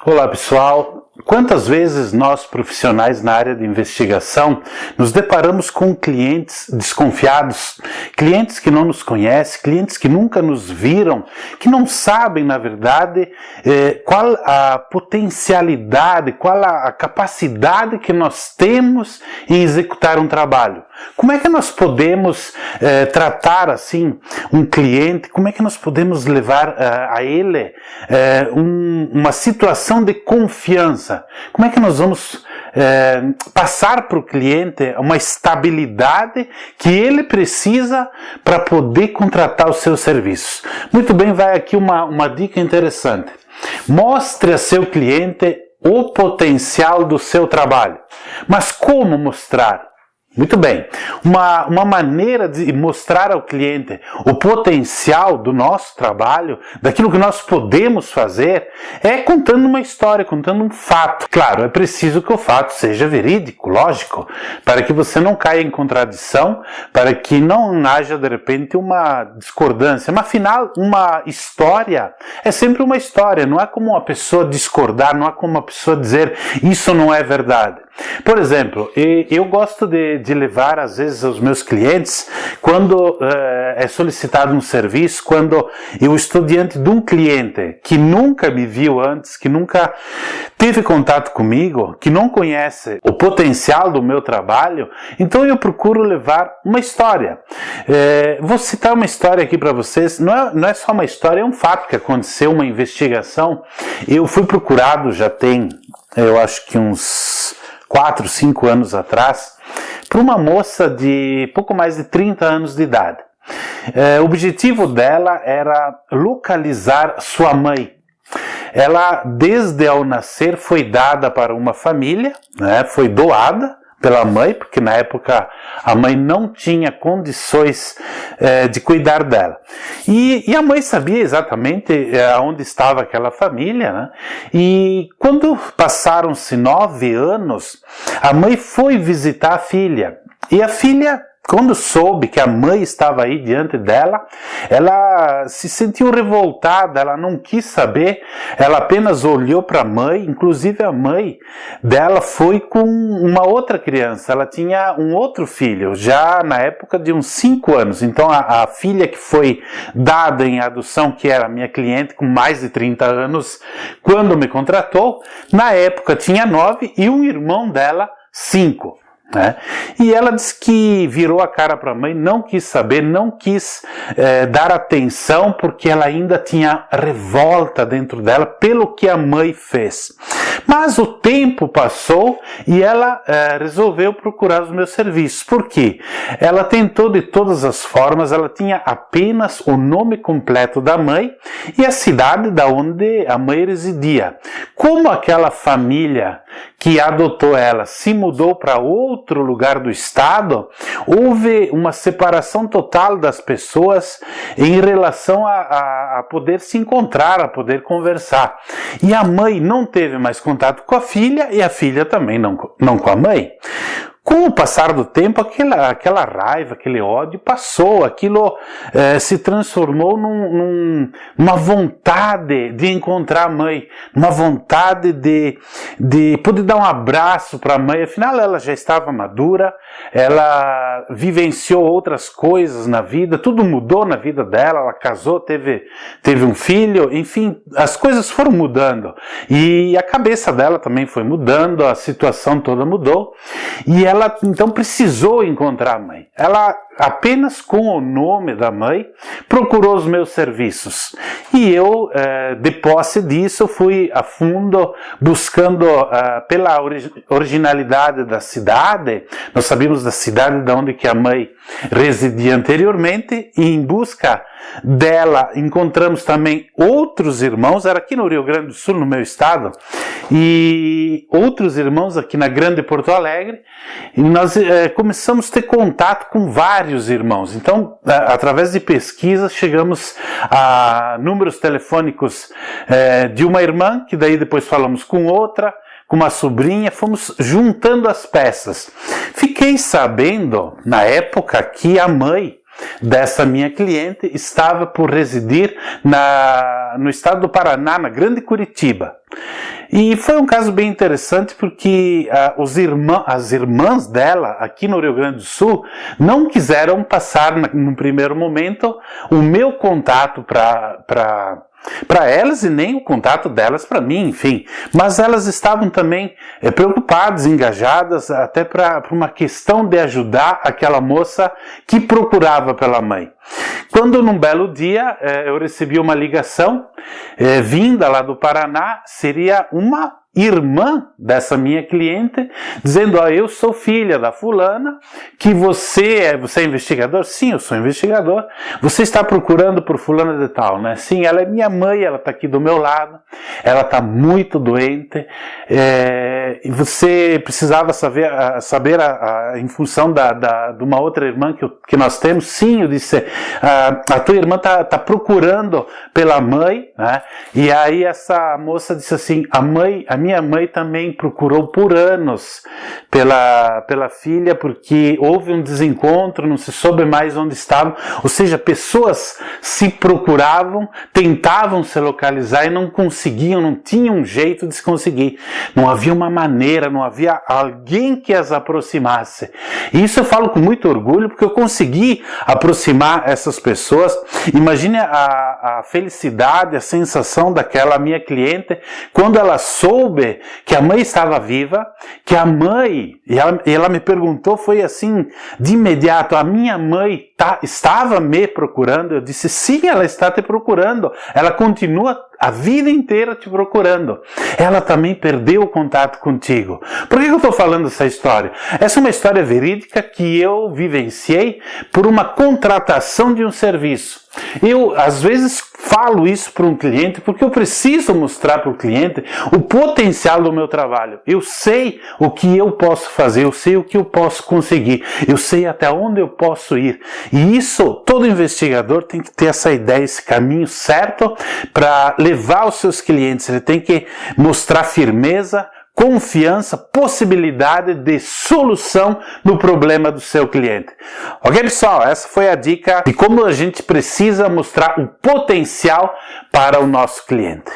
Olá pessoal, quantas vezes nós profissionais na área de investigação nos deparamos com clientes desconfiados, clientes que não nos conhecem, clientes que nunca nos viram, que não sabem na verdade qual a potencialidade, qual a capacidade que nós temos em executar um trabalho. Como é que nós podemos tratar assim um cliente, como é que nós podemos levar a ele uma situação de confiança? Como é que nós vamos passar para o cliente uma estabilidade que ele precisa para poder contratar os seus serviços? Muito bem, vai aqui uma dica interessante. Mostre a seu cliente o potencial do seu trabalho. Mas como mostrar? Muito bem, uma maneira de mostrar ao cliente o potencial do nosso trabalho, daquilo que nós podemos fazer, é contando uma história, contando um fato. Claro, é preciso que o fato seja verídico, lógico, para que você não caia em contradição, para que não haja de repente uma discordância. Mas afinal, uma história é sempre uma história, não é como uma pessoa discordar, não é como uma pessoa dizer isso não é verdade. Por exemplo, eu gosto de levar às vezes aos meus clientes, quando é solicitado um serviço, quando eu estou diante de um cliente que nunca me viu antes, que nunca teve contato comigo, que não conhece o potencial do meu trabalho, então eu procuro levar uma história. Vou citar uma história aqui para vocês, não é só uma história, é um fato que aconteceu, uma investigação. Eu fui procurado, já tem, eu acho que uns 4, 5 anos atrás, por uma moça de pouco mais de 30 anos de idade. O objetivo dela era localizar sua mãe. Ela, desde ao nascer, foi dada para uma família, né, foi doada pela mãe, porque na época a mãe não tinha condições de cuidar dela. E a mãe sabia exatamente onde estava aquela família, né? E quando passaram-se 9 anos, a mãe foi visitar a filha. E a filha, quando soube que a mãe estava aí diante dela, ela se sentiu revoltada, ela não quis saber, ela apenas olhou para a mãe, inclusive a mãe dela foi com uma outra criança, ela tinha um outro filho, já na época de uns 5 anos, então a filha que foi dada em adoção, que era minha cliente com mais de 30 anos, quando me contratou, na época tinha 9 e um irmão dela 5. E ela disse que virou a cara para a mãe, não quis saber, não quis dar atenção, porque ela ainda tinha revolta dentro dela pelo que a mãe fez. Mas o tempo passou e ela resolveu procurar os meus serviços. Por quê? Ela tentou de todas as formas, ela tinha apenas o nome completo da mãe e a cidade da onde a mãe residia. Como aquela família que adotou ela se mudou para outro lugar do estado, houve uma separação total das pessoas em relação a poder se encontrar, a poder conversar. E a mãe não teve mais contato com a filha e a filha também não com a mãe. Com o passar do tempo, aquela raiva, aquele ódio passou, aquilo se transformou numa vontade de encontrar a mãe, uma vontade de poder dar um abraço para a mãe. Afinal, ela já estava madura, ela vivenciou outras coisas na vida, tudo mudou na vida dela, ela casou, teve um filho, enfim, as coisas foram mudando. E a cabeça dela também foi mudando, a situação toda mudou, e ela então precisou encontrar a mãe. Ela, apenas com o nome da mãe, procurou os meus serviços. E eu, de posse disso, fui a fundo buscando pela originalidade da cidade. Nós sabíamos da cidade de onde que a mãe residia anteriormente, e em busca dela encontramos também outros irmãos, era aqui no Rio Grande do Sul, no meu estado, e outros irmãos aqui na Grande Porto Alegre, e nós começamos a ter contato com vários irmãos. Então, através de pesquisas, chegamos a números telefônicos de uma irmã, que daí depois falamos com outra, com uma sobrinha, fomos juntando as peças. Fiquei sabendo, na época, que a mãe dessa minha cliente estava por residir no estado do Paraná, na Grande Curitiba. E foi um caso bem interessante porque as irmãs dela, aqui no Rio Grande do Sul, não quiseram passar, no primeiro momento, o meu contato para elas e nem o contato delas para mim, enfim. Mas elas estavam também preocupadas, engajadas, até para uma questão de ajudar aquela moça que procurava pela mãe. Quando num belo dia eu recebi uma ligação vinda lá do Paraná, seria uma irmã dessa minha cliente, dizendo: eu sou filha da fulana, que você é investigador? Sim, eu sou investigador. Você está procurando por fulana de tal, né? Sim, ela é minha mãe, ela está aqui do meu lado, ela está muito doente, e você precisava saber em função de uma outra irmã que nós temos. Sim, eu disse, a tua irmã está procurando pela mãe, né? E aí essa moça disse assim: a minha mãe também procurou por anos pela filha, porque houve um desencontro, não se soube mais onde estavam. Ou seja, pessoas se procuravam, tentavam se localizar e não conseguiam, não tinham um jeito de se conseguir. Não havia uma maneira, não havia alguém que as aproximasse. E isso eu falo com muito orgulho, porque eu consegui aproximar essas pessoas. Imagine a felicidade, a sensação daquela minha cliente, quando ela soube que a mãe estava viva, que a mãe, e ela me perguntou, foi assim, de imediato: a minha mãe estava me procurando? Eu disse: sim, ela está te procurando, ela continua a vida inteira te procurando. Ela também perdeu o contato contigo. Por que eu estou falando essa história? Essa é uma história verídica que eu vivenciei por uma contratação de um serviço. Eu, às vezes, falo isso para um cliente porque eu preciso mostrar para o cliente o potencial do meu trabalho. Eu sei o que eu posso fazer, eu sei o que eu posso conseguir, eu sei até onde eu posso ir. E isso, todo investigador tem que ter essa ideia, esse caminho certo para levar os seus clientes. Ele tem que mostrar firmeza, confiança, possibilidade de solução no problema do seu cliente. Ok, pessoal? Essa foi a dica de como a gente precisa mostrar o potencial para o nosso cliente.